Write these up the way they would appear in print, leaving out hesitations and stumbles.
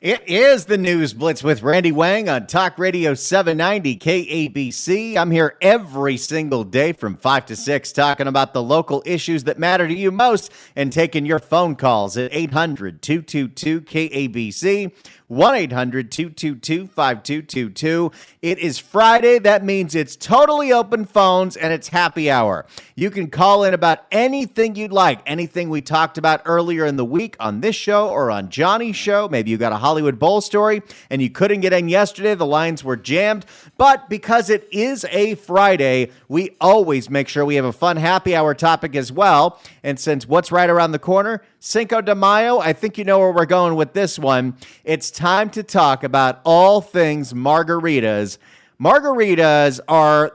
It is the News Blitz with Randy Wang on Talk Radio 790 KABC. I'm here every single day from 5 to 6 talking about the local issues that matter to you most and taking your phone calls at 800-222-KABC. 1-800-222-5222. It is Friday. That means it's totally open phones and it's happy hour. You can call in about anything you'd like, anything we talked about earlier in the week on this show or on Johnny's show. Maybe you got a Hollywood Bowl story and you couldn't get in yesterday. The lines were jammed. But because it is a Friday, we always make sure we have a fun happy hour topic as well. And since what's right around the corner? Cinco de Mayo, I think you know where we're going with this one. It's time to talk about all things margaritas. Margaritas are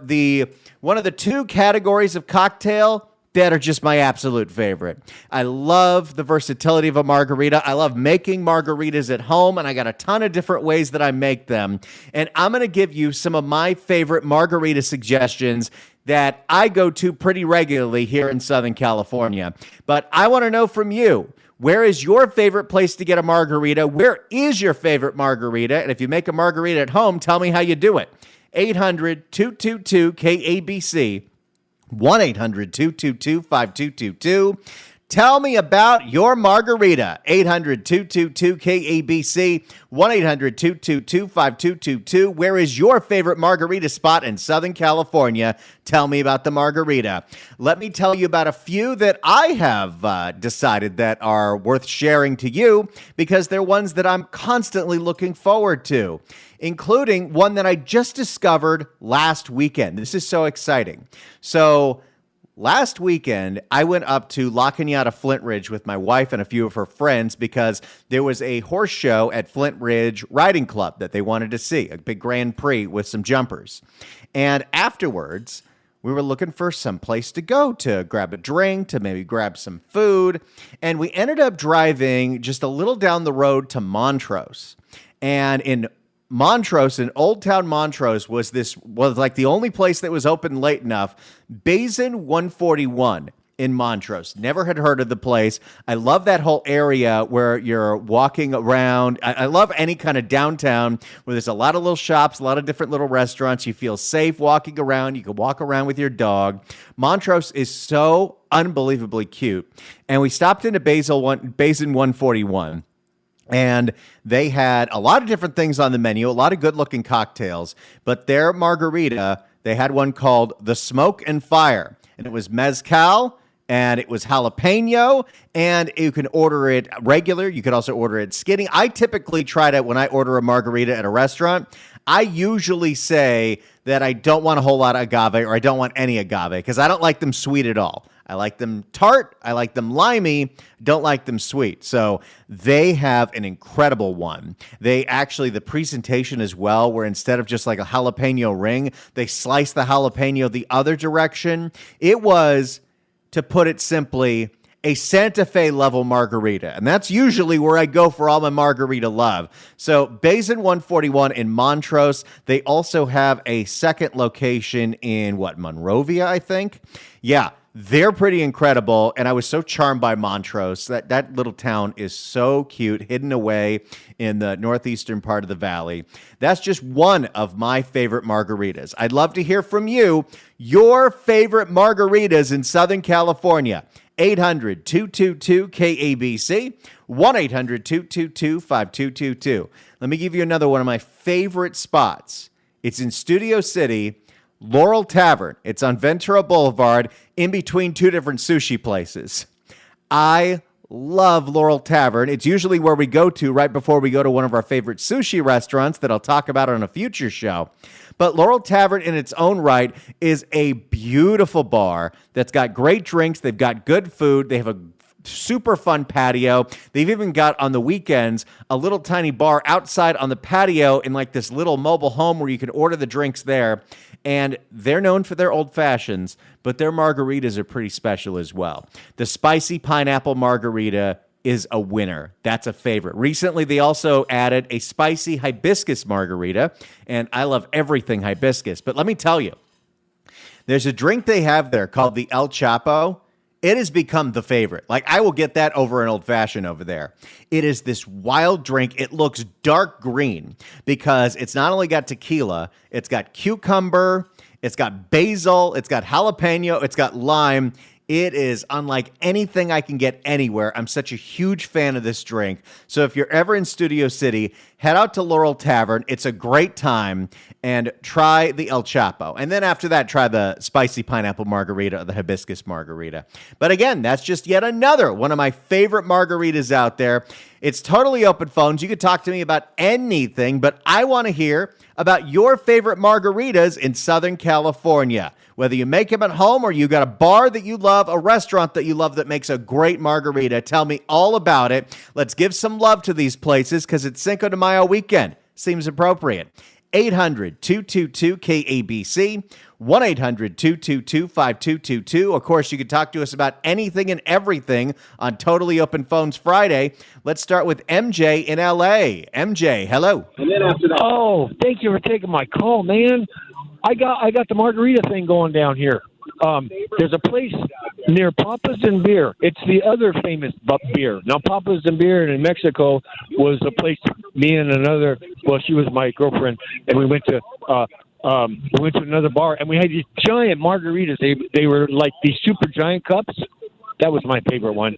one of the two categories of cocktail that are just my absolute favorite. I love the versatility of a margarita. I love making margaritas at home, and I got a ton of different ways that I make them. And I'm going to give you some of my favorite margarita suggestions that I go to pretty regularly here in Southern California. But I want to know from you, where is your favorite place to get a margarita? Where is your favorite margarita? And if you make a margarita at home, tell me how you do it. 800-222-KABC, 1-800-222-5222. Tell me about your margarita. 800-222-KABC, 1-800-222-5222. Where is your favorite margarita spot in Southern California? Tell me about the margarita. Let me tell you about a few that I have decided that are worth sharing to you because they're ones that I'm constantly looking forward to, including one that I just discovered last weekend. This is so exciting. So last weekend, I went up to La Cañada Flint Ridge with my wife and a few of her friends because there was a horse show at Flint Ridge Riding Club that they wanted to see, a big Grand Prix with some jumpers. And afterwards, we were looking for some place to go to grab a drink, to maybe grab some food. And we ended up driving just a little down the road to Montrose. And in Montrose, in Old Town Montrose, was like the only place that was open late enough. Basin 141 in Montrose. Never had heard of the place. I love that whole area where you're walking around. I love any kind of downtown where there's a lot of little shops, a lot of different little restaurants. You feel safe walking around. You can walk around with your dog. Montrose is so unbelievably cute. And we stopped into Basin 141. And they had a lot of different things on the menu, a lot of good-looking cocktails. But their margarita, they had one called the Smoke and Fire. And it was mezcal, and it was jalapeno, and you can order it regular. You could also order it skinny. I typically try to, when I order a margarita at a restaurant, I usually say that I don't want a whole lot of agave or I don't want any agave because I don't like them sweet at all. I like them tart. I like them limey. Don't like them sweet. So they have an incredible one. The presentation as well, where instead of just like a jalapeno ring, they slice the jalapeno the other direction. It was, to put it simply, a Santa Fe level margarita. And that's usually where I go for all my margarita love. So Basin 141 in Montrose. They also have a second location in Monrovia, I think. Yeah. They're pretty incredible, and I was so charmed by Montrose. That little town is so cute, hidden away in the northeastern part of the valley. That's just one of my favorite margaritas. I'd love to hear from you, your favorite margaritas in Southern California. 800-222-KABC, 1-800-222-5222. Let me give you another one of my favorite spots. It's in Studio City, Laurel Tavern. It's on Ventura Boulevard in between two different sushi places. I love Laurel Tavern. It's usually where we go to right before we go to one of our favorite sushi restaurants that I'll talk about on a future show. But Laurel Tavern in its own right is a beautiful bar that's got great drinks. They've got good food. They have a super fun patio. They've even got on the weekends a little tiny bar outside on the patio in like this little mobile home where you can order the drinks there. And they're known for their old fashions, but their margaritas are pretty special as well. The spicy pineapple margarita is a winner. That's a favorite. Recently, they also added a spicy hibiscus margarita, and I love everything hibiscus. But let me tell you, there's a drink they have there called the El Chapo. It has become the favorite. Like, I will get that over an old fashioned over there. It is this wild drink. It looks dark green because it's not only got tequila, it's got cucumber, it's got basil, it's got jalapeno, it's got lime. It is unlike anything I can get anywhere. I'm such a huge fan of this drink. So if you're ever in Studio City, head out to Laurel Tavern. It's a great time. And try the El Chapo. And then after that, try the spicy pineapple margarita or the hibiscus margarita. But again, that's just yet another one of my favorite margaritas out there. It's totally open phones. You can talk to me about anything, but I want to hear about your favorite margaritas in Southern California. Whether you make them at home or you got a bar that you love, a restaurant that you love that makes a great margarita, tell me all about it. Let's give some love to these places because it's Cinco de Mayo weekend. Seems appropriate. 800-222-KABC, 1-800-222-5222. Of course, you can talk to us about anything and everything on Totally Open Phones Friday. Let's start with MJ in LA. MJ, hello. And then after that, oh, thank you for taking my call, man. I got the margarita thing going down here. There's a place near Papas and Beer. It's the other famous beer. Now, Papas and Beer in Mexico was a place me and another. Well, she was my girlfriend, and we went to another bar, and we had these giant margaritas. They were like these super giant cups. That was my favorite one.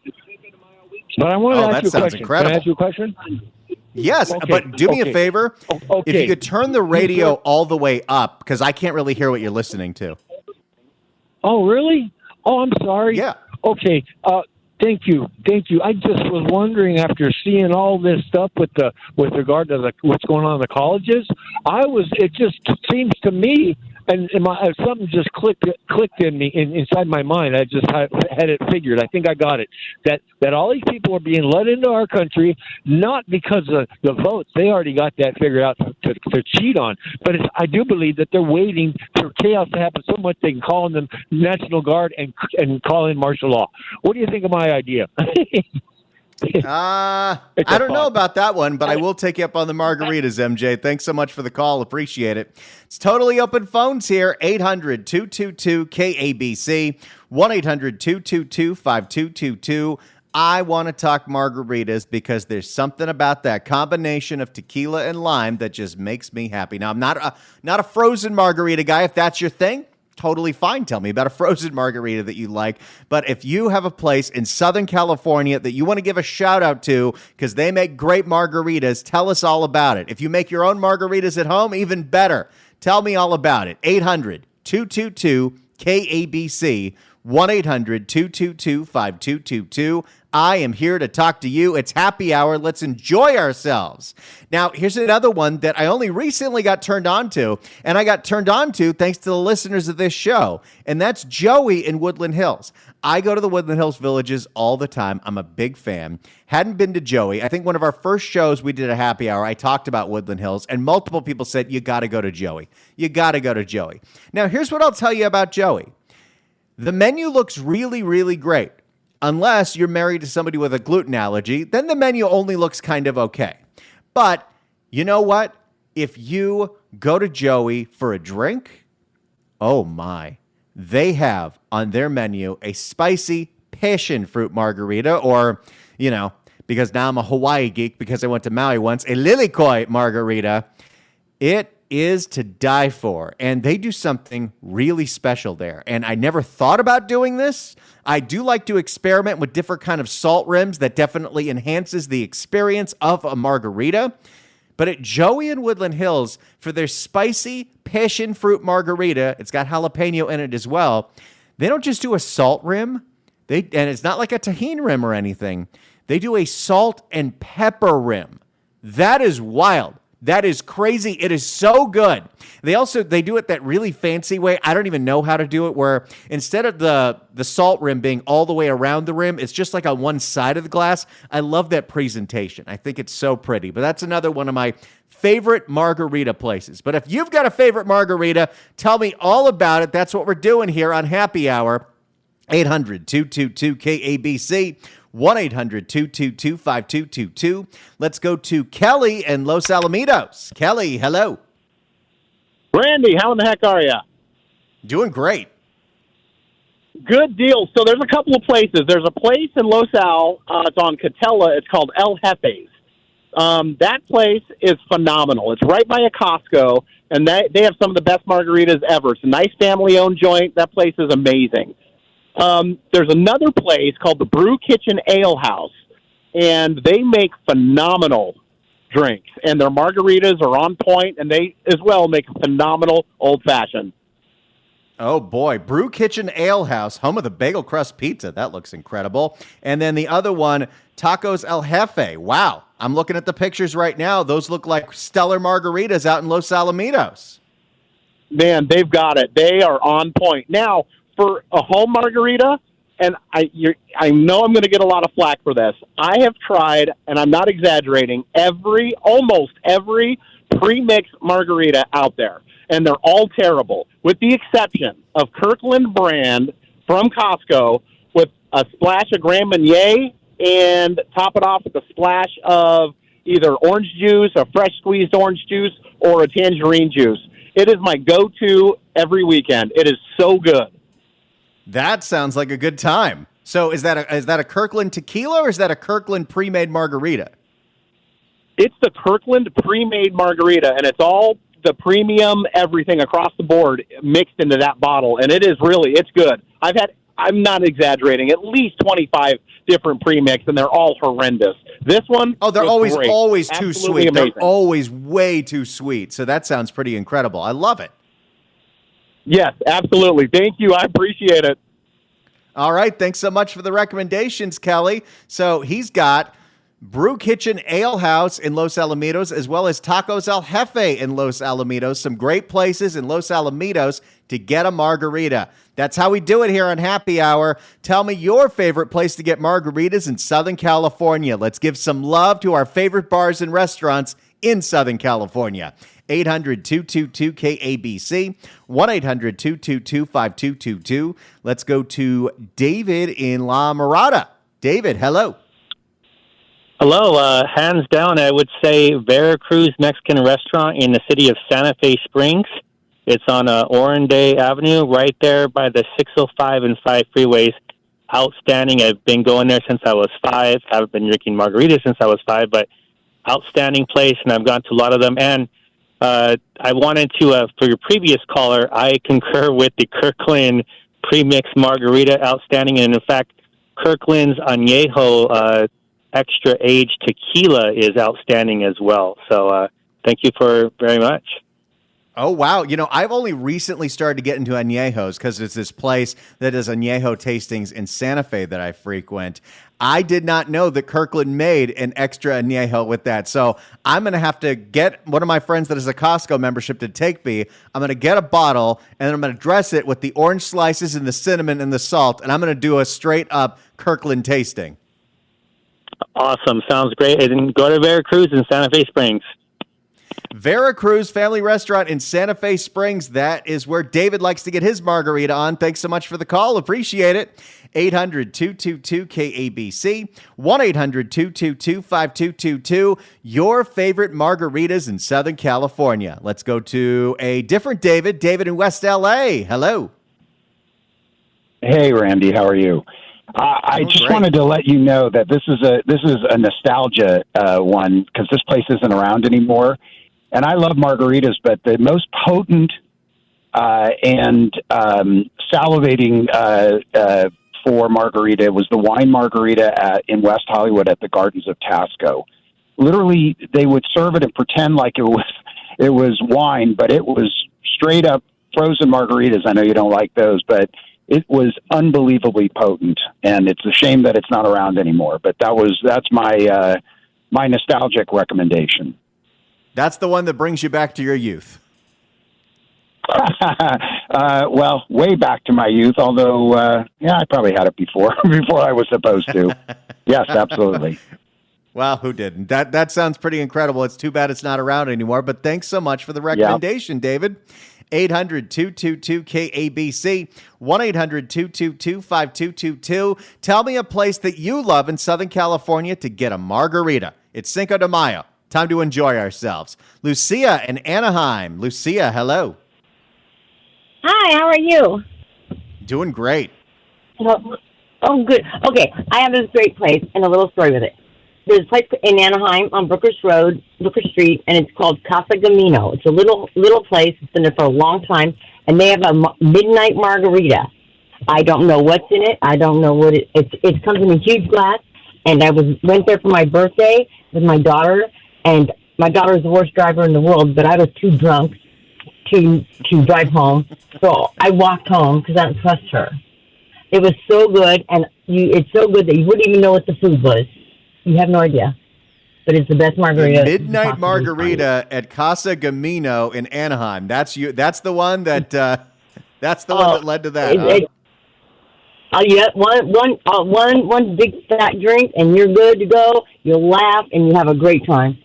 But I want to ask you a question. Incredible. Can I ask you a question? Yes, okay, but do me a favor. Okay. If you could turn the radio all the way up, because I can't really hear what you're listening to. Oh, really? Oh, I'm sorry. Yeah. Okay. Thank you. I just was wondering, after seeing all this stuff with regard to what's going on in the colleges, it just seems to me, and something just clicked in me inside my mind. I just had it figured. I think I got it. That all these people are being let into our country not because of the votes. They already got that figured out to cheat on. But I do believe that they're waiting for chaos to happen so much they can call in the National Guard and call in martial law. What do you think of my idea? I don't know about that one, but I will take you up on the margaritas, MJ. Thanks so much for the call. Appreciate it. It's Totally Open Phones here. 800-222-KABC, 1-800-222-5222. I want to talk margaritas because there's something about that combination of tequila and lime that just makes me happy. Now, I'm not a frozen margarita guy. If that's your thing, totally fine. Tell me about a frozen margarita that you like. But if you have a place in Southern California that you want to give a shout out to because they make great margaritas, tell us all about it. If you make your own margaritas at home, even better. Tell me all about it. 800-222-KABC, 1-800-222-5222. I am here to talk to you. It's happy hour. Let's enjoy ourselves. Now, here's another one that I only recently got turned on to, and I got turned on to thanks to the listeners of this show, and that's Joey in Woodland Hills. I go to the Woodland Hills Villages all the time. I'm a big fan. Hadn't been to Joey. I think one of our first shows we did a happy hour, I talked about Woodland Hills, and multiple people said, you got to go to Joey. You got to go to Joey. Now, here's what I'll tell you about Joey. The menu looks really, really great. Unless you're married to somebody with a gluten allergy, then the menu only looks kind of okay. But you know what? If you go to Joey for a drink, oh my, they have on their menu a spicy passion fruit margarita, or, because now I'm a Hawaii geek because I went to Maui once, a lilikoi margarita. It is to die for, and they do something really special there. And I never thought about doing this. I do like to experiment with different kind of salt rims that definitely enhances the experience of a margarita. But at Joey in Woodland Hills, for their spicy passion fruit margarita, it's got jalapeno in it as well. They don't just do a salt rim, and it's not like a tahini rim or anything. They do a salt and pepper rim. That is wild. That is crazy. It is so good. They do it that really fancy way. I don't even know how to do it, where instead of the salt rim being all the way around the rim, it's just like on one side of the glass. I love that presentation. I think it's so pretty. But that's another one of my favorite margarita places. But if you've got a favorite margarita, tell me all about it. That's what we're doing here on Happy Hour. 800-222-KABC. 1-800-222-5222. Let's go to Kelly in Los Alamitos. Kelly, hello. Randy, how in the heck are you? Doing great. Good deal. So there's a couple of places. There's a place in Los Al. It's on Catella. It's called El Jefe's. That place is phenomenal. It's right by a Costco, and they have some of the best margaritas ever. It's a nice family-owned joint. That place is amazing. There's another place called the Brew Kitchen Ale House, and they make phenomenal drinks, and their margaritas are on point, and they as well make a phenomenal old-fashioned. Oh, boy. Brew Kitchen Ale House, home of the bagel crust pizza. That looks incredible. And then the other one, Tacos El Jefe. Wow. I'm looking at the pictures right now. Those look like stellar margaritas out in Los Alamitos. Man, they've got it. They are on point. Now, for a home margarita, and I know I'm going to get a lot of flack for this. I have tried, and I'm not exaggerating, almost every pre-mixed margarita out there, and they're all terrible, with the exception of Kirkland brand from Costco with a splash of Grand Marnier and top it off with a splash of either orange juice, a fresh squeezed orange juice, or a tangerine juice. It is my go-to every weekend. It is so good. That sounds like a good time. So is that a Kirkland tequila or is that a Kirkland pre-made margarita? It's the Kirkland pre-made margarita, and it's all the premium everything across the board mixed into that bottle, and it's good. I'm not exaggerating, at least 25 different premix, and they're all horrendous. This one, they're always too Absolutely sweet. amazing. They're always way too sweet. So that sounds pretty incredible. I love it. Yes, absolutely. Thank you. I appreciate it. All right. Thanks so much for the recommendations, Kelly. So he's got Brew Kitchen Ale House in Los Alamitos, as well as Tacos El Jefe in Los Alamitos. Some great places in Los Alamitos to get a margarita. That's how we do it here on Happy Hour. Tell me your favorite place to get margaritas in Southern California. Let's give some love to our favorite bars and restaurants in Southern California. 800-222-KABC, 1-800-222-5222. Let's go to David in La Mirada. David, hello. Hello. Hands down, I would say Veracruz Mexican restaurant in the city of Santa Fe Springs. It's on Oronday Avenue, right there by the 605 and 5 freeways. Outstanding. I've been going there since I was 5. Haven't been drinking margaritas since I was 5, but outstanding place, and I've gone to a lot of them. And I wanted to, for your previous caller, I concur with the Kirkland pre-mixed margarita, outstanding. And in fact, Kirkland's Añejo extra age tequila is outstanding as well. So thank you very much. Oh, wow. You know, I've only recently started to get into añejos because it's this place that does añejo tastings in Santa Fe that I frequent. I did not know that Kirkland made an extra añejo with that. So I'm going to have to get one of my friends that has a Costco membership to take me. I'm going to get a bottle, and then I'm going to dress it with the orange slices and the cinnamon and the salt, and I'm going to do a straight-up Kirkland tasting. Awesome. Sounds great. And go to Veracruz and Santa Fe Springs. Veracruz Family Restaurant in Santa Fe Springs. That is where David likes to get his margarita on. Thanks so much for the call. Appreciate it. 800-222-KABC, 1-800-222-5222. Your favorite margaritas in Southern California. Let's go to a different David. David in West L.A. Hello. Hey, Randy. How are you? I just wanted to let you know that this is a nostalgia one because this place isn't around anymore. And I love margaritas, but the most potent and salivating for margarita was the wine margarita in West Hollywood at the Gardens of Tasco. Literally, they would serve it and pretend like it was wine, but it was straight up frozen margaritas. I know you don't like those, but it was unbelievably potent, and it's a shame that it's not around anymore. But that's my my nostalgic recommendation. That's the one that brings you back to your youth. Well, way back to my youth, although, I probably had it before I was supposed to. Yes, absolutely. Well, who didn't? That sounds pretty incredible. It's too bad it's not around anymore, but thanks so much for the recommendation, David. 800-222-KABC, 1-800-222-5222. Tell me a place that you love in Southern California to get a margarita. It's Cinco de Mayo. Time to enjoy ourselves. Lucia in Anaheim. Lucia, hello. Hi, how are you? Doing great. Oh, good. Okay, I have this great place and a little story with it. There's a place in Anaheim on Brooker Street, and it's called Casa Gamino. It's a little place. It's been there for a long time, and they have a midnight margarita. I don't know what's in it. I don't know what it comes in a huge glass, and I went there for my birthday with my daughter, and my daughter is the worst driver in the world, but I was too drunk to drive home, so I walked home because I don't trust her. It was so good, and it's so good that you wouldn't even know what the food was. You have no idea. But it's the best margarita. Midnight margarita at Casa Gamino in Anaheim. That's you. That's the one that. That's the one that led to that. Yeah, one big fat drink, and you're good to go. You'll laugh, and you have a great time.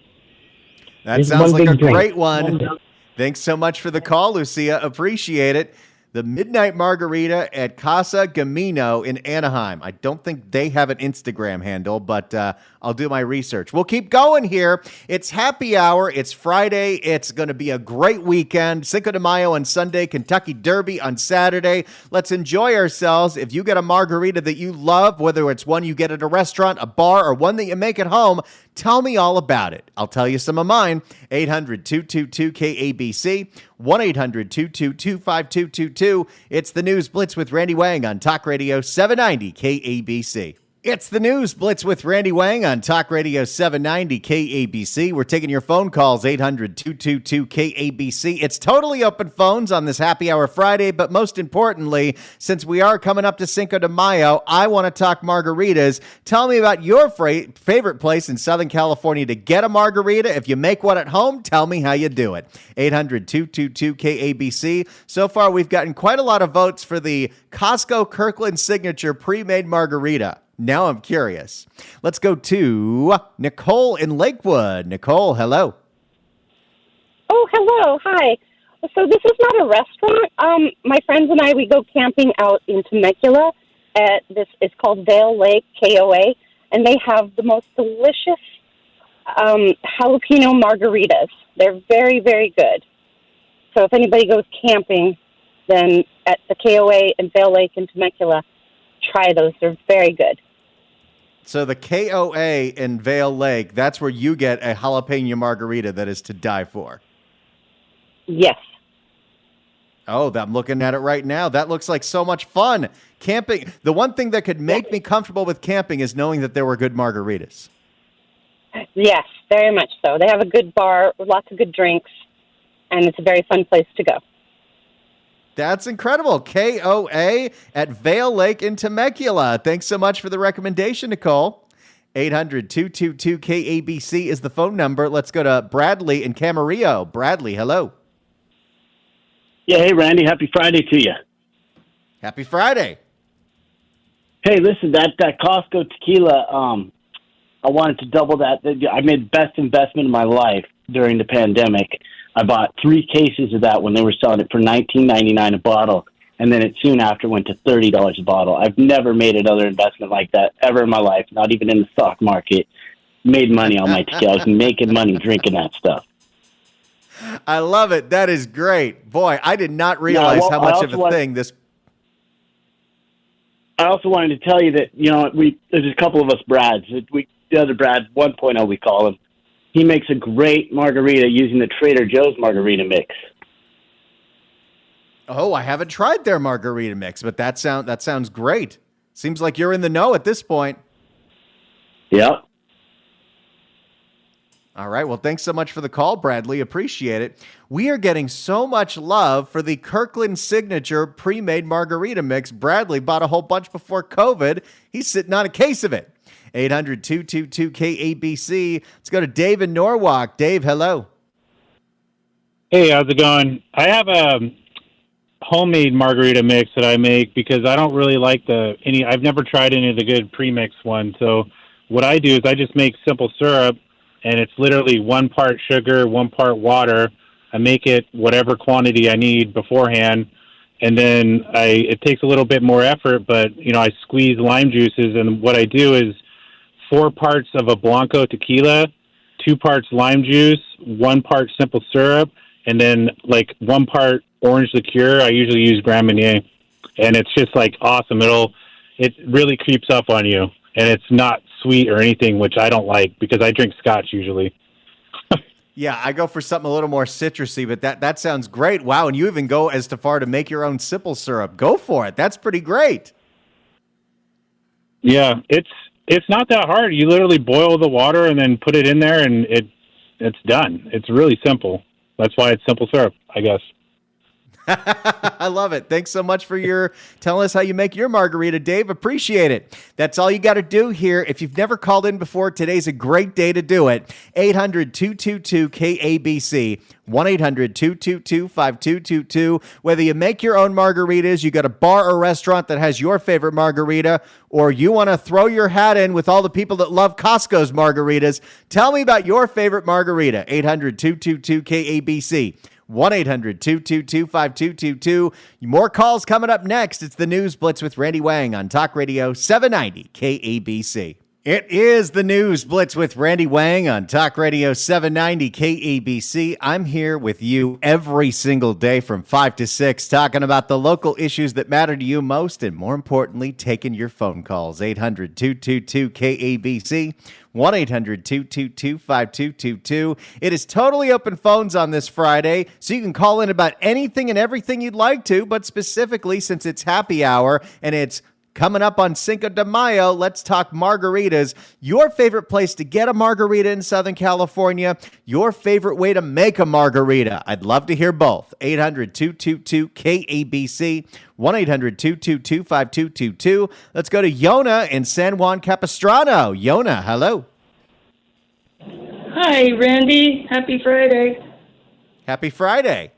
That sounds like a great one. Thanks so much for the call, Lucia. Appreciate it. The Midnight Margarita at Casa Gamino in Anaheim. I don't think they have an Instagram handle, but I'll do my research. We'll keep going here. It's happy hour. It's Friday. It's going to be a great weekend. Cinco de Mayo on Sunday, Kentucky Derby on Saturday. Let's enjoy ourselves. If you get a margarita that you love, whether it's one you get at a restaurant, a bar, or one that you make at home, tell me all about it. I'll tell you some of mine. 800-222-KABC, 1-800-222-5222. It's the News Blitz with Randy Wang on Talk Radio 790 KABC. It's the News Blitz with Randy Wang on Talk Radio 790 KABC. We're taking your phone calls, 800-222-KABC. It's totally open phones on this Happy Hour Friday, but most importantly, since we are coming up to Cinco de Mayo, I want to talk margaritas. Tell me about your favorite place in Southern California to get a margarita. If you make one at home, tell me how you do it. 800-222-KABC. So far, we've gotten quite a lot of votes for the Costco Kirkland Signature pre-made margarita. Now I'm curious. Let's go to Nicole in Lakewood. Nicole, hello. Oh, hello. Hi. So this is not a restaurant. My friends and I, we go camping out in Temecula at this. It's called Vail Lake, KOA, and they have the most delicious jalapeno margaritas. They're very, very good. So if anybody goes camping, then at the KOA in Vail Lake in Temecula, try those. They're very good. So the KOA in Vail Lake, that's where you get a jalapeno margarita that is to die for. Yes. Oh, I'm looking at it right now. That looks like so much fun. Camping. The one thing that could make me comfortable with camping is knowing that there were good margaritas. Yes, very much so. They have a good bar, lots of good drinks, and it's a very fun place to go. That's incredible. KOA at Vail Lake in Temecula. Thanks so much for the recommendation, Nicole. 800-222-KABC is the phone number. Let's go to Bradley in Camarillo. Bradley, hello. Yeah, hey, Randy. Happy Friday to you. Happy Friday. Hey, listen, that Costco tequila, I wanted to double that. I made the best investment of my life during the pandemic. I bought 3 cases of that when they were selling it for $19.99 a bottle, and then it soon after went to $30 a bottle. I've never made another investment like that ever in my life, not even in the stock market. Made money on my tequila. I was making money drinking that stuff. I love it. That is great. Boy, I did not realize how much of a thing this... I also wanted to tell you that, there's a couple of us Brads. The other Brad, 1.0 we call him. He makes a great margarita using the Trader Joe's margarita mix. Oh, I haven't tried their margarita mix, but that sounds great. Seems like you're in the know at this point. Yep. All right. Well, thanks so much for the call, Bradley. Appreciate it. We are getting so much love for the Kirkland Signature pre-made margarita mix. Bradley bought a whole bunch before COVID. He's sitting on a case of it. 800-222-KABC. Let's go to Dave in Norwalk. Dave, hello. Hey, how's it going? I have a homemade margarita mix that I make because I don't really like I've never tried any of the good pre-mix ones. So what I do is I just make simple syrup, and it's literally 1 part sugar, 1 part water. I make it whatever quantity I need beforehand, and then it takes a little bit more effort, but I squeeze lime juices, and what I do is 4 parts of a Blanco tequila, 2 parts lime juice, 1 part simple syrup, and then 1 part orange liqueur. I usually use Grand Marnier, and it's just awesome. it really creeps up on you, and it's not sweet or anything, which I don't like because I drink scotch usually. Yeah, I go for something a little more citrusy, but that sounds great. Wow, and you even go as far to make your own simple syrup. Go for it. That's pretty great. Yeah, it's not that hard. You literally boil the water and then put it in there, and it's done. It's really simple. That's why it's simple syrup, I guess. I love it. Thanks so much for telling us how you make your margarita, Dave. Appreciate it. That's all you got to do here. If you've never called in before, today's a great day to do it. 800-222-KABC, 1-800-222-5222. Whether you make your own margaritas, you got a bar or restaurant that has your favorite margarita, or you want to throw your hat in with all the people that love Costco's margaritas, tell me about your favorite margarita. 800-222-KABC. 1-800-222-5222. More calls coming up next. It's the News Blitz with Randy Wang on Talk Radio 790 KABC. It is the News Blitz with Randy Wang on Talk Radio 790 KABC. I'm here with you every single day from 5 to 6 talking about the local issues that matter to you most and, more importantly, taking your phone calls. 800-222-KABC. 1-800-222-5222. It is totally open phones on this Friday, so you can call in about anything and everything you'd like to, but specifically since it's happy hour and it's coming up on Cinco de Mayo, let's talk margaritas. Your favorite place to get a margarita in Southern California, your favorite way to make a margarita. I'd love to hear both. 800-222-KABC, 1-800-222-5222. Let's go to Yona in San Juan Capistrano. Yona, hello. Hi, Randy. Happy Friday. Happy Friday.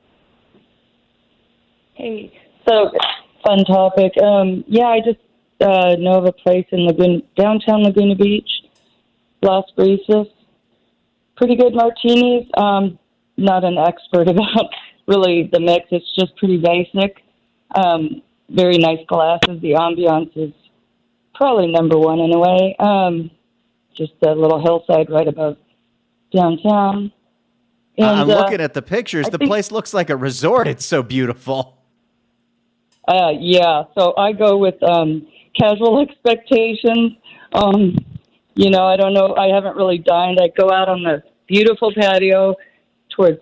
Hey, so fun topic. I just know of a place in downtown Laguna Beach, Las Brisas. Pretty good martinis. Not an expert about really the mix. It's just pretty basic. Very nice glasses. The ambiance is probably number one in a way. Just a little hillside right above downtown. And, I'm looking at the pictures. The place looks like a resort. It's so beautiful. So I go with casual expectations. I don't know. I haven't really dined. I go out on the beautiful patio towards,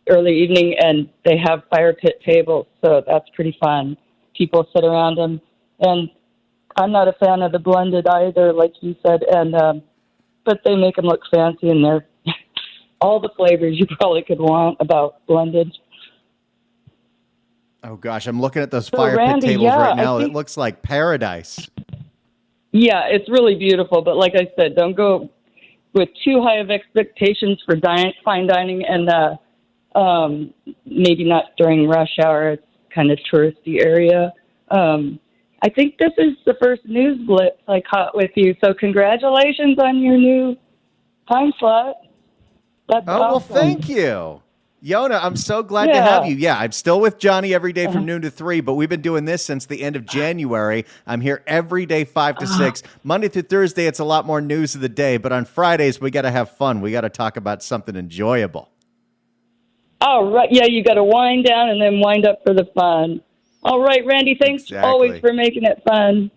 early evening, and they have fire pit tables, so that's pretty fun. People sit around them, and I'm not a fan of the blended either, like you said, and but they make them look fancy, and they're all the flavors you probably could want about blended. Oh, gosh, I'm looking at those So, fire Randy, pit tables right now. it looks like paradise. Yeah, it's really beautiful, but like I said, don't go with too high of expectations for fine dining, and maybe not during rush hour. It's kind of touristy area. I think this is the first News Blitz I caught with you, so congratulations on your new time slot. That's awesome. Well, thank you. Yona, I'm so glad to have you. Yeah, I'm still with Johnny every day from noon to 3, but we've been doing this since the end of January. I'm here every day, 5 to 6. Monday through Thursday, it's a lot more news of the day, but on Fridays, we got to have fun. We got to talk about something enjoyable. All right. Yeah, you got to wind down and then wind up for the fun. All right, Randy, thanks always for making it fun.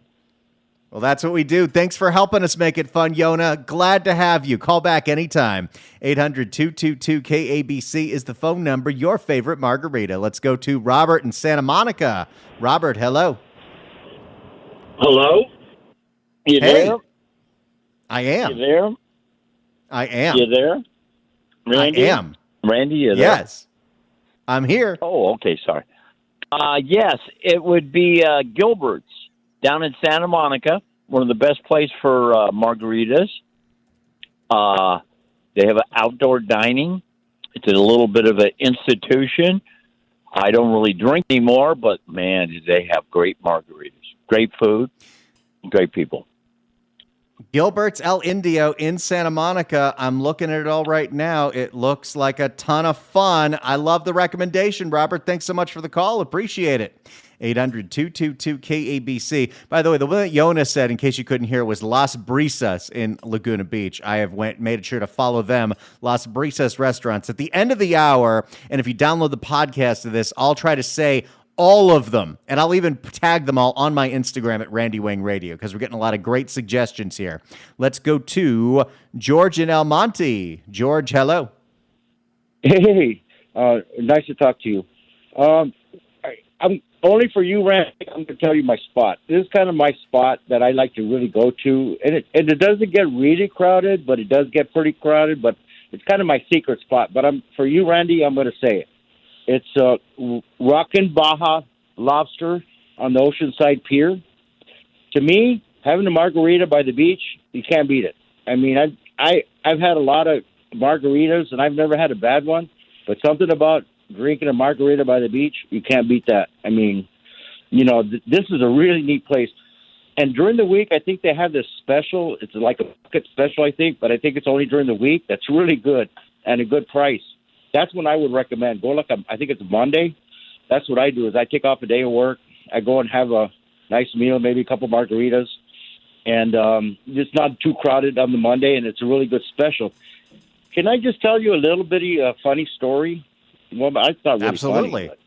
Well, that's what we do. Thanks for helping us make it fun, Yona. Glad to have you. Call back anytime. 800-222-KABC is the phone number. Your favorite margarita. Let's go to Robert in Santa Monica. Robert, hello. Hello? You there? I am. You there? I am. You there? Randy? I am. Randy, you there? Yes. I'm here. Oh, okay, sorry. Yes, it would be Gilbert's down in Santa Monica, one of the best places for margaritas. They have outdoor dining. It's a little bit of an institution. I don't really drink anymore, but, man, they have great margaritas. Great food, great people. Gilbert's El Indio in Santa Monica. I'm looking at it all right now. It looks like a ton of fun. I love the recommendation, Robert. Thanks so much for the call. Appreciate it. 800-222-KABC. By the way, the one that Yona said, in case you couldn't hear, was Las Brisas in Laguna Beach. I have made sure to follow them, Las Brisas Restaurants. At the end of the hour, and if you download the podcast of this, I'll try to say all of them. And I'll even tag them all on my Instagram at Randy Wang Radio because we're getting a lot of great suggestions here. Let's go to George in El Monte. George, hello. Hey, nice to talk to you. I'm only for you, Randy. I'm going to tell you my spot. This is kind of my spot that I like to really go to, and it doesn't get really crowded, but it does get pretty crowded. But it's kind of my secret spot. But for you, Randy, I'm going to say it. It's Rockin' Baja Lobster on the Oceanside Pier. To me, having a margarita by the beach, you can't beat it. I mean, I've had a lot of margaritas, and I've never had a bad one. But something about drinking a margarita by the beach, you can't beat that. I mean, this is a really neat place. And during the week, I think they have this special. It's like a bucket special, I think, but I think it's only during the week. That's really good and a good price. That's when I would recommend. Go look. I think it's Monday. That's what I do is I take off a day of work. I go and have a nice meal, maybe a couple margaritas, and it's not too crowded on the Monday, and it's a really good special. Can I just tell you a little bitty funny story? Well, I thought really absolutely. Funny,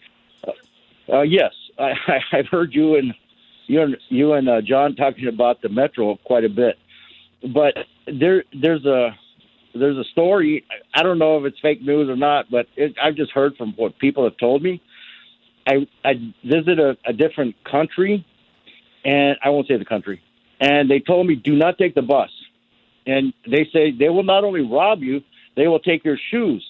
but, yes, I've heard you and John talking about the Metro quite a bit, but there's a story. I don't know if it's fake news or not, but I've just heard from what people have told me. I visited a different country, and I won't say the country, and they told me do not take the bus, and they say they will not only rob you, they will take your shoes.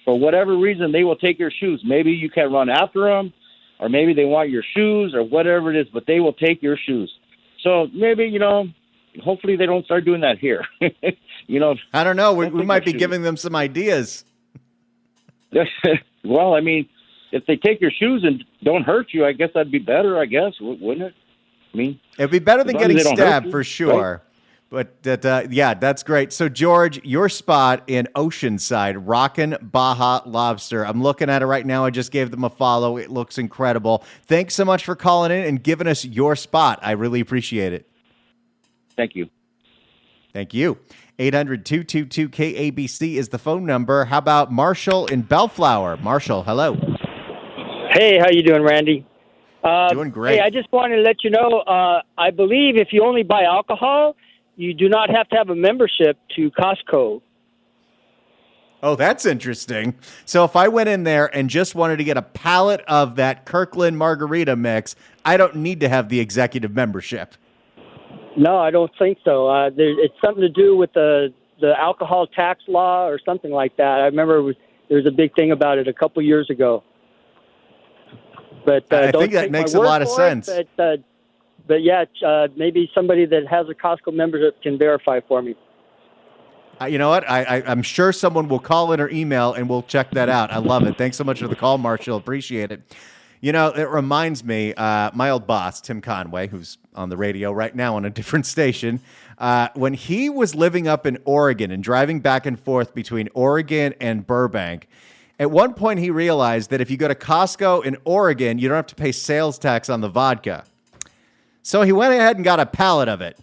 For whatever reason, they will take your shoes. Maybe you can't run after them, or maybe they want your shoes, or whatever it is, but they will take your shoes. So maybe, hopefully they don't start doing that here. I don't know. We might be giving them some ideas. Well, I mean, if they take your shoes and don't hurt you, I guess that'd be better, I guess, wouldn't it? I mean, it'd be better than getting stabbed for sure. Right? But that's great. So, George, your spot in Oceanside, Rockin' Baja Lobster. I'm looking at it right now. I just gave them a follow. It looks incredible. Thanks so much for calling in and giving us your spot. I really appreciate it. Thank you. Thank you. 800-222-KABC is the phone number. How about Marshall in Bellflower? Marshall, hello. Hey, how you doing, Randy? Doing great. Hey, I just wanted to let you know, I believe if you only buy alcohol, you do not have to have a membership to Costco. Oh, that's interesting. So if I went in there and just wanted to get a pallet of that Kirkland margarita mix, I don't need to have the executive membership. No, I don't think so. It's something to do with the alcohol tax law or something like that. I remember there was a big thing about it a couple years ago. But I think that makes a lot of sense. But yeah, maybe somebody that has a Costco membership can verify for me. You know what? I'm sure someone will call in or email, and we'll check that out. I love it. Thanks so much for the call, Marshall. Appreciate it. It reminds me, my old boss, Tim Conway, who's on the radio right now on a different station, when he was living up in Oregon and driving back and forth between Oregon and Burbank, at one point he realized that if you go to Costco in Oregon, you don't have to pay sales tax on the vodka. So he went ahead and got a pallet of it.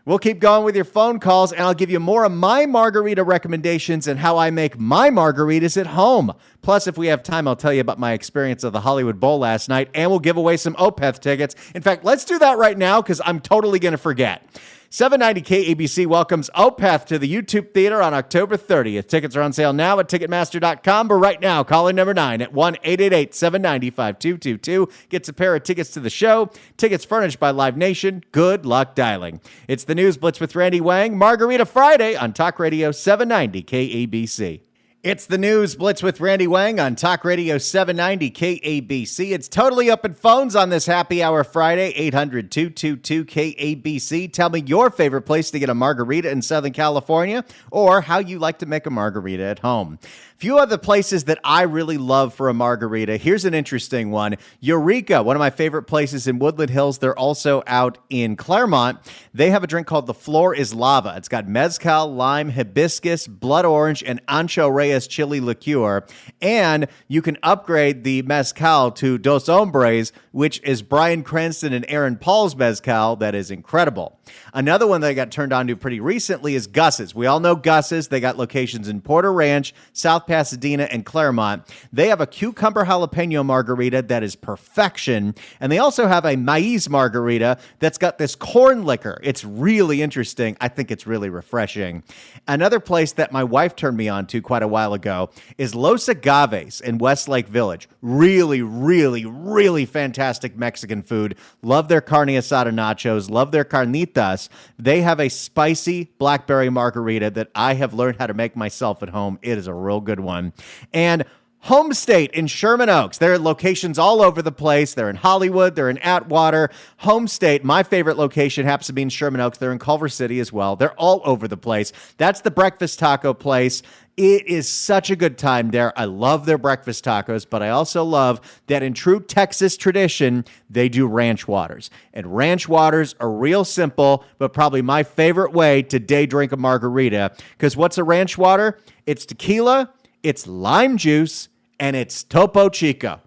We'll keep going with your phone calls, and I'll give you more of my margarita recommendations and how I make my margaritas at home. Plus, if we have time, I'll tell you about my experience of the Hollywood Bowl last night, and we'll give away some Opeth tickets. In fact, let's do that right now because I'm totally going to forget. 790 KABC welcomes Opeth to the YouTube Theater on October 30th. Tickets are on sale now at Ticketmaster.com, but right now, call in number 9 at 1-888-790-5222. Gets a pair of tickets to the show. Tickets furnished by Live Nation. Good luck dialing. It's the News Blitz with Randy Wang, Margarita Friday on Talk Radio 790 KABC. It's the News Blitz with Randy Wang on Talk Radio 790 KABC. It's totally open phones on this happy hour Friday, 800-222-KABC. Tell me your favorite place to get a margarita in Southern California or how you like to make a margarita at home. Few other places that I really love for a margarita. Here's an interesting one. Eureka, one of my favorite places in Woodland Hills. They're also out in Claremont. They have a drink called The Floor is Lava. It's got mezcal, lime, hibiscus, blood orange, and ancho reyes Reyes chili liqueur. And you can upgrade the mezcal to Dos Hombres, which is Brian Cranston and Aaron Paul's mezcal. That is incredible. Another one that I got turned on to pretty recently is Gus's. We all know Gus's. They got locations in Porter Ranch, South Pasadena, and Claremont. They have a cucumber jalapeno margarita that is perfection. And they also have a maize margarita that's got this corn liquor. It's really interesting. I think it's really refreshing. Another place that my wife turned me on to quite a while ago is Los Agaves in Westlake Village. Really, really, really fantastic Mexican food. Love their carne asada nachos. Love their carnitas. They have a spicy blackberry margarita that I have learned how to make myself at home. It is a real good one. And Home State in Sherman Oaks. There are locations all over the place. They're in Hollywood. They're in Atwater. Home State, my favorite location, happens to be in Sherman Oaks. They're in Culver City as well. They're all over the place. That's the breakfast taco place. It is such a good time there. I love their breakfast tacos, but I also love that in true Texas tradition, they do ranch waters. And ranch waters are real simple, but probably my favorite way to day drink a margarita. Because what's a ranch water? It's tequila, it's lime juice, and it's Topo Chico.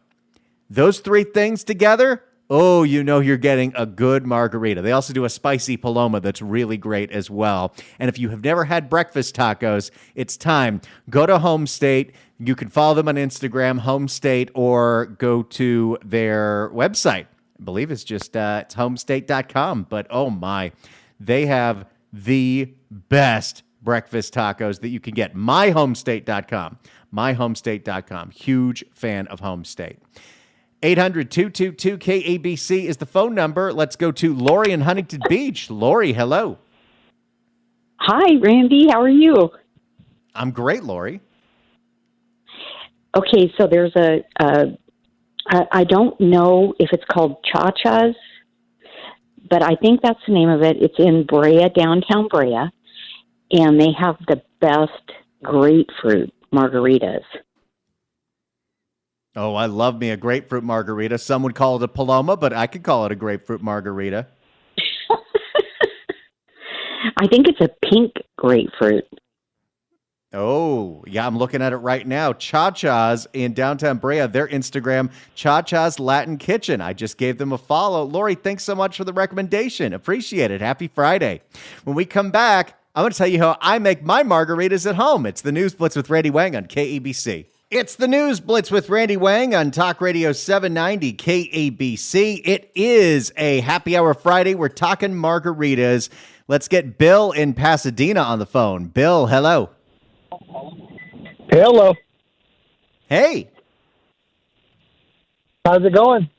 Those three things together, oh, you know you're getting a good margarita. They also do a spicy paloma that's really great as well. And if you have never had breakfast tacos, it's time. Go to Home State. You can follow them on Instagram, Home State, or go to their website. I believe it's just it's homestate.com. But oh my, they have the best breakfast tacos that you can get. myhomestate.com. myhomestate.com. Huge fan of Home State. 800-222-KABC is the phone number. Let's go to Lori in Huntington Beach. Lori, hello. Hi, Randy. How are you? I'm great, Lori. Okay, so there's I don't know if it's called Cha-Cha's, but I think that's the name of it. It's in Brea, downtown Brea, and they have the best grapefruit margaritas. Oh, I love me a grapefruit margarita. Some would call it a paloma, but I could call it a grapefruit margarita. I think it's a pink grapefruit. Oh, yeah, I'm looking at it right now. Cha-Cha's in downtown Brea, their Instagram, Cha-Cha's Latin Kitchen. I just gave them a follow. Lori, thanks so much for the recommendation. Appreciate it. Happy Friday. When we come back, I'm going to tell you how I make my margaritas at home. It's the News Blitz with Randy Wang on KABC. It's the News Blitz with Randy Wang on Talk Radio 790 KABC. It is a happy hour Friday. We're talking margaritas. Let's get Bill in Pasadena on the phone. Bill, hello. Hello. Hey. How's it going?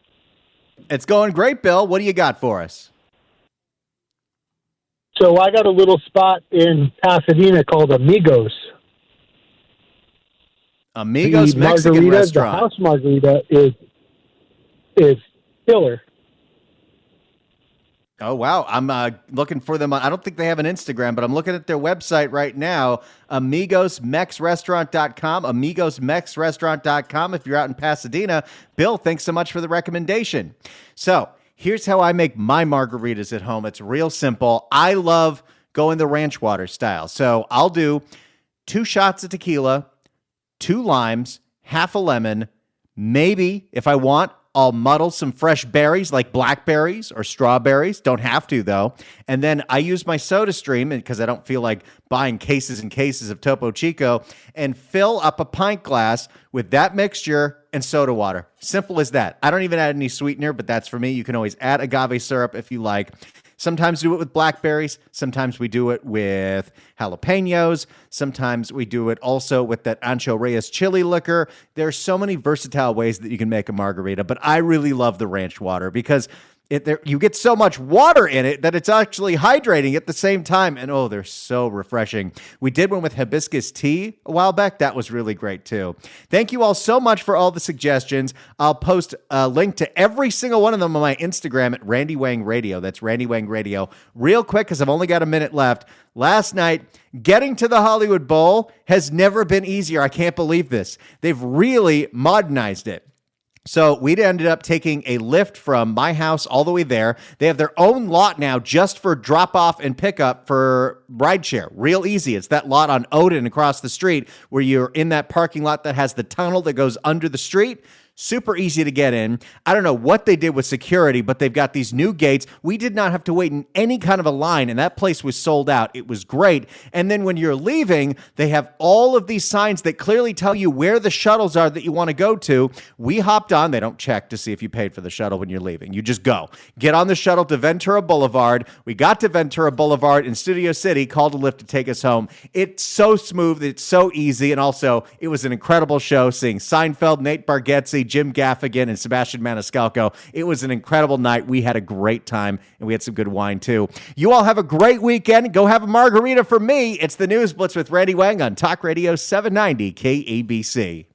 It's going great, Bill. What do you got for us? So I got a little spot in Pasadena called Amigos. Amigos Mexican restaurant. The house margarita is killer. Oh, wow. I'm looking for them. I don't think they have an Instagram, but I'm looking at their website right now, amigosmexrestaurant.com, amigosmexrestaurant.com if you're out in Pasadena. Bill, thanks so much for the recommendation. So here's how I make my margaritas at home. It's real simple. I love going the ranch water style. So I'll do 2 shots of tequila, 2 limes, half a lemon. Maybe, if I want, I'll muddle some fresh berries like blackberries or strawberries. Don't have to, though. And then I use my soda stream because I don't feel like buying cases and cases of Topo Chico, and fill up a pint glass with that mixture and soda water. Simple as that. I don't even add any sweetener, but that's for me. You can always add agave syrup if you like. Sometimes do it with blackberries. Sometimes we do it with jalapenos. Sometimes we do it also with that Ancho Reyes chili liquor. There are so many versatile ways that you can make a margarita, but I really love the ranch water because you get so much water in it that it's actually hydrating at the same time. And oh, they're so refreshing. We did one with hibiscus tea a while back. That was really great too. Thank you all so much for all the suggestions. I'll post a link to every single one of them on my Instagram at Randy Wang Radio. That's Randy Wang Radio. Real quick, because I've only got a minute left. Last night, getting to the Hollywood Bowl has never been easier. I can't believe this. They've really modernized it. So we ended up taking a lift from my house all the way there. They have their own lot now just for drop off and pickup for rideshare. Real easy. It's that lot on Odin across the street where you're in that parking lot that has the tunnel that goes under the street. Super easy to get in. I don't know what they did with security, but they've got these new gates. We did not have to wait in any kind of a line, and that place was sold out. It was great. And then when you're leaving, they have all of these signs that clearly tell you where the shuttles are that you want to go to. We hopped on. They don't check to see if you paid for the shuttle when you're leaving. You just go. Get on the shuttle to Ventura Boulevard. We got to Ventura Boulevard in Studio City, called a Lyft to take us home. It's so smooth. It's so easy. And also, it was an incredible show seeing Seinfeld, Nate Bargatze, Jim Gaffigan, and Sebastian Maniscalco. It was an incredible night. We had a great time, and we had some good wine, too. You all have a great weekend. Go have a margarita for me. It's the News Blitz with Randy Wang on Talk Radio 790 KABC.